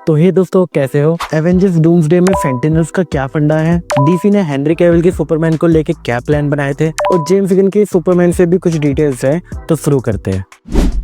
तो हे दोस्तों, कैसे हो? एवेंजर्स डूम्सडे में सेंटिनल्स का क्या फंडा है, डीसी ने हेनरी कैविल के सुपरमैन को लेके क्या प्लान बनाए थे और जेम्स गन के सुपरमैन से भी कुछ डिटेल्स है, तो शुरू करते हैं।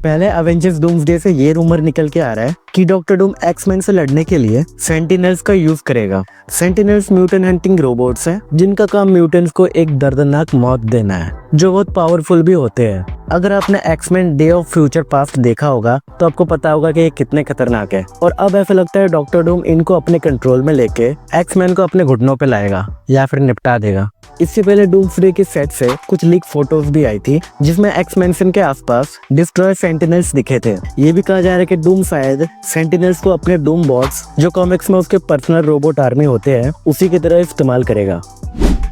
पहले एवेंजर्स डूम्सडे से ये रूमर निकल के आ रहा है कि डॉक्टर डूम एक्समैन से लड़ने के लिए सेंटिनल्स का यूज करेगा। सेंटिनल्स म्यूटेंट हंटिंग रोबोट्स हैं जिनका काम म्यूटेंट्स को एक दर्दनाक मौत देना है, जो बहुत पावरफुल भी होते हैं। अगर आपने X Men days of future past देखा होगा तो आपको पता होगा कि ये कितने खतरनाक है, और अब ऐसा लगता है डॉक्टर डूम इनको अपने कंट्रोल में लेके एक्समैन को अपने घुटनों पे लाएगा या फिर निपटा देगा। इससे पहले डूम्सडे के सेट से कुछ लीक फोटोज भी आई थी जिसमें एक्स मैंशन के आसपास डिस्ट्रॉय सेंटिनल्स दिखे थे। ये भी कहा जा रहा है कि डूम शायद सेंटिनल्स को अपने डूम बॉट्स, जो कॉमिक्स में उसके पर्सनल रोबोट आर्मी होते हैं, उसी की तरह इस्तेमाल करेगा।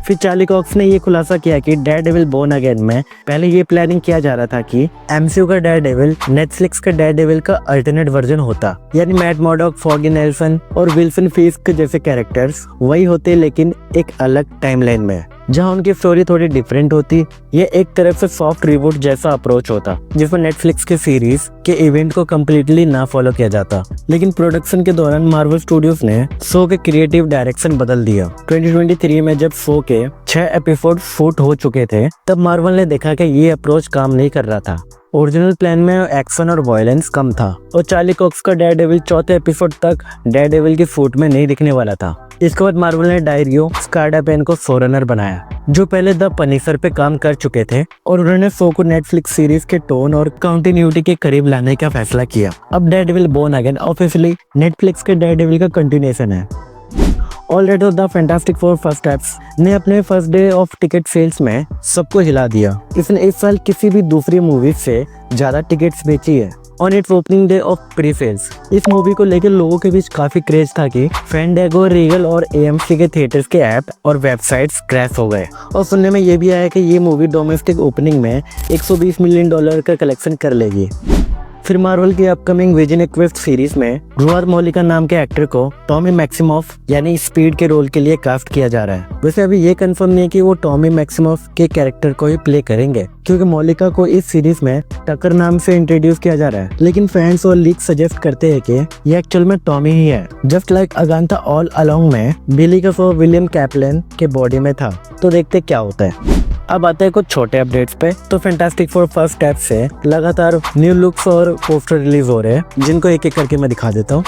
फिर चार्ली कॉक्स ने ये खुलासा किया कि डेयरडेविल बोर्न अगेन में पहले ये प्लानिंग किया जा रहा था कि एमसीयू का डेयरडेविल नेटफ्लिक्स का डेयरडेविल का अल्टरनेट वर्जन होता, यानी मैट मॉर्डॉक, फॉगी नेल्सन और विल्सन फिस्क जैसे कैरेक्टर्स वही होते, लेकिन एक अलग टाइमलाइन में जहां उनकी स्टोरी थोड़ी डिफरेंट होती। ये एक तरफ से सॉफ्ट रिबूट जैसा अप्रोच होता जिसमें नेटफ्लिक्स के सीरीज के इवेंट को कम्प्लीटली ना फॉलो किया जाता। लेकिन प्रोडक्शन के दौरान मार्वल स्टूडियोज ने शो के क्रिएटिव डायरेक्शन बदल दिया। 2023 में जब शो के 6 एपिसोड शूट हो चुके थे तब मार्वल ने देखा कि ये अप्रोच काम नहीं कर रहा था। ओरिजिनल प्लान में एक्शन और वायलेंस कम था और चार्ली कॉक्स का डेयरडेविल चौथे एपिसोड तक डेयरडेविल के फूट में नहीं दिखने वाला था। इसके बाद मार्वल ने डायरियो स्कार्डापेन को शोरनर बनाया, जो पहले द पनिशर पे काम कर चुके थे, और उन्होंने शो को नेटफ्लिक्स सीरीज के टोन और कंटिन्यूटी के करीब लाने का फैसला किया। अब Daredevil Born Again officially Netflix के डेयरडेविल का कंटिन्यूएशन है। Already the Fantastic Four First Steps ने अपने first day of ticket sales में सबको हिला दिया। इसने इस साल किसी भी दूसरी मूवी से ज्यादा टिकट्स बेची है on its opening day of pre sales. इस मूवी को लेकर लोगों के बीच काफी क्रेज था कि फैंडांगो, रीगल और एएमसी के थिएटर्स के ऐप और वेबसाइट्स क्रैश हो गए, और सुनने में ये भी आया कि ये मूवी डोमेस्टिक ओपनिंग में $120 मिलियन का कलेक्शन कर लेगी। फिर मार्वल की अपकमिंग विजन क्वेस्ट सीरीज में रुआर मोलिका नाम के एक्टर को टॉमी मैक्सिमोफ यानी स्पीड के रोल के लिए कास्ट किया जा रहा है। वैसे अभी ये कंफर्म नहीं है कि वो टॉमी मैक्सिमोफ के कैरेक्टर को ही प्ले करेंगे, क्योंकि मोलिका को इस सीरीज में टकर नाम से इंट्रोड्यूस किया जा रहा है। लेकिन फैंस और लीक सजेस्ट करते हैं कि ये एक्चुअल में टॉमी ही है, जस्ट लाइक अगांथा ऑल अलोंग में बिली का शो विलियम कैपलन के बॉडी में था। तो देखते क्या होता है। अब आते हैं कुछ छोटे अपडेट्स पे। तो फैंटास्टिक फोर फर्स्ट स्टेप से लगातार न्यू लुक्स और पोस्टर रिलीज हो रहे हैं, जिनको एक एक करके मैं दिखा देता हूँ।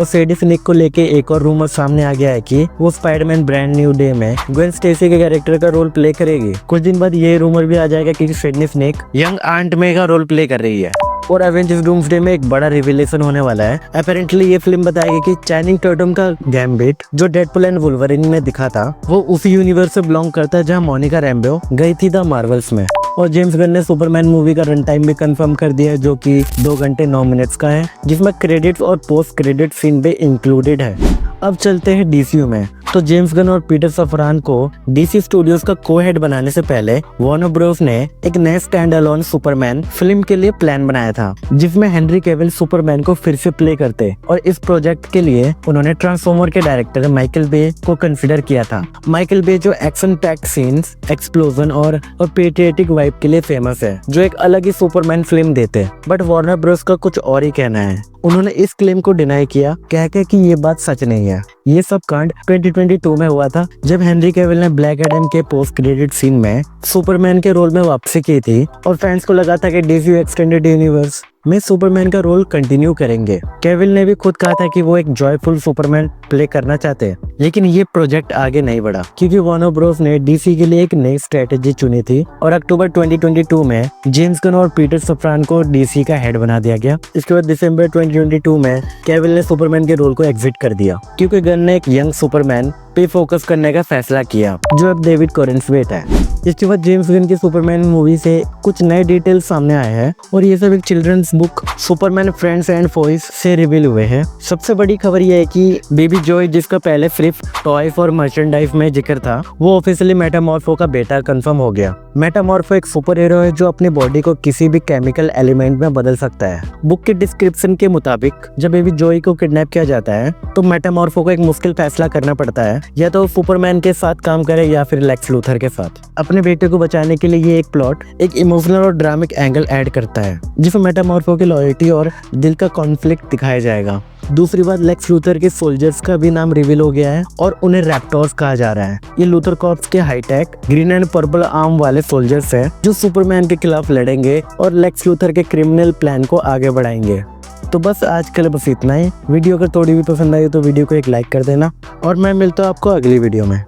और सैडी फिनिक को लेके एक और रूमर सामने आ गया है कि वो स्पाइडरमैन ब्रांड न्यू डे में ग्वेन स्टेसी के कैरेक्टर का रोल प्ले करेगी। कुछ दिन बाद ये रूमर भी आ जाएगा कि सैडी फिनिक यंग आंट मे का रोल प्ले कर रही है। और एवेंजर्स डूम्सडे में एक बड़ा रिवीलेशन होने वाला है। अपेरेंटली ये फिल्म बताएगी कि चैनिंग टैटम का गैम्बिट, जो डेडपुल एंड वुल्वरिन में दिखा था, वो उसी यूनिवर्स से बिलोंग करता है जहां मोनिका रैम्बो गई थी द मार्वल्स में। और जेम्स गन ने सुपरमैन मूवी का रन टाइम भी कंफर्म कर दिया है, जो कि 2 घंटे 9 मिनट्स का है, जिसमें क्रेडिट्स और पोस्ट क्रेडिट सीन भी इंक्लूडेड है। अब चलते हैं डीसीयू में। तो जेम्स गन और पीटर सफरान को डीसी स्टूडियोज का को हेड बनाने से पहले वार्नर ब्रोस ने एक नए स्टैंड अलोन सुपरमैन फिल्म के लिए प्लान बनाया था, जिसमें हेनरी कैविल सुपरमैन को फिर से प्ले करते। और इस प्रोजेक्ट के लिए उन्होंने ट्रांसफॉर्मर के डायरेक्टर माइकल बे को कंसिडर किया था। माइकल बे जो एक्शन पैक्ड सीन्स, एक्सप्लोजन और पेट्रियटिक वाइब के लिए फेमस है, जो एक अलग ही सुपरमैन फिल्म देते। बट वार्नर ब्रोस का कुछ और ही कहना है। उन्होंने इस क्लेम को डिनाई किया, कहकर कि ये बात सच नहीं है। ये सब कांड 2022 में हुआ था, जब हेनरी कैविल ने ब्लैक एडम के पोस्ट क्रेडिट सीन में सुपरमैन के रोल में वापसी की थी, और फैंस को लगा था कि डीसी एक्सटेंडेड यूनिवर्स में सुपरमैन का रोल कंटिन्यू करेंगे। केविल ने भी खुद कहा था कि वो एक जॉयफुल सुपरमैन प्ले करना चाहते हैं, लेकिन ये प्रोजेक्ट आगे नहीं बढ़ा क्योंकि वार्नर ब्रोस ने डीसी के लिए एक नई स्ट्रेटेजी चुनी थी। और अक्टूबर 2022 में जेम्स गन और पीटर सफरान को डीसी का हेड बना दिया गया। इसके बाद दिसंबर 2022 में केविल ने सुपरमैन के रोल को एग्जिट कर दिया, क्योंकि गन ने एक यंग सुपरमैन पे फोकस करने का फैसला किया, जो अब डेविड कॉरेंसवेट है। इसके बाद जेम्स गन की सुपरमैन मूवी से कुछ नए डिटेल्स सामने आए हैं, और ये सब एक children's book Superman friends and foes से रिवील हुए हैं। सबसे बड़ी खबर यह है कि बेबी जॉय, जिसका पहले सिर्फ टॉयज और मर्चेंडाइज में जिक्र था, वो ऑफिशियली मेटामॉर्फो का बेटा कंफर्म हो गया। मेटामॉर्फो एक सुपर हीरो है जो अपनी बॉडी को किसी भी केमिकल एलिमेंट में बदल सकता है। बुक के डिस्क्रिप्शन के मुताबिक जब बेबी जॉय को किडनैप किया जाता है तो मेटामॉर्फो को एक मुश्किल फैसला करना पड़ता है, या तो सुपरमैन के साथ काम करे या फिर लेक्स लूथर के साथ। अब अपने बेटे को बचाने के लिए ये एक प्लॉट एक इमोशनल और ड्रामिक एंगल ऐड करता है, जिसमें मेटामॉर्फो की लॉयल्टी और दिल का कॉन्फ्लिक्ट दिखाया जाएगा। दूसरी बात, लेक्स लूथर के सोल्जर्स का भी नाम रिवील हो गया है और उन्हें रैप्टर्स कहा जा रहा है। ये लूथर कॉर्प्स के high tech green and purple arm वाले सोल्जर्स हैं जो सुपरमैन के खिलाफ लड़ेंगे और लेक्स लूथर के क्रिमिनल प्लान को आगे बढ़ाएंगे। तो बस आज के लिए बस इतना ही। वीडियो अगर थोड़ी भी पसंद आई तो वीडियो को एक लाइक कर देना और मैं मिलता हूँ आपको अगली वीडियो में।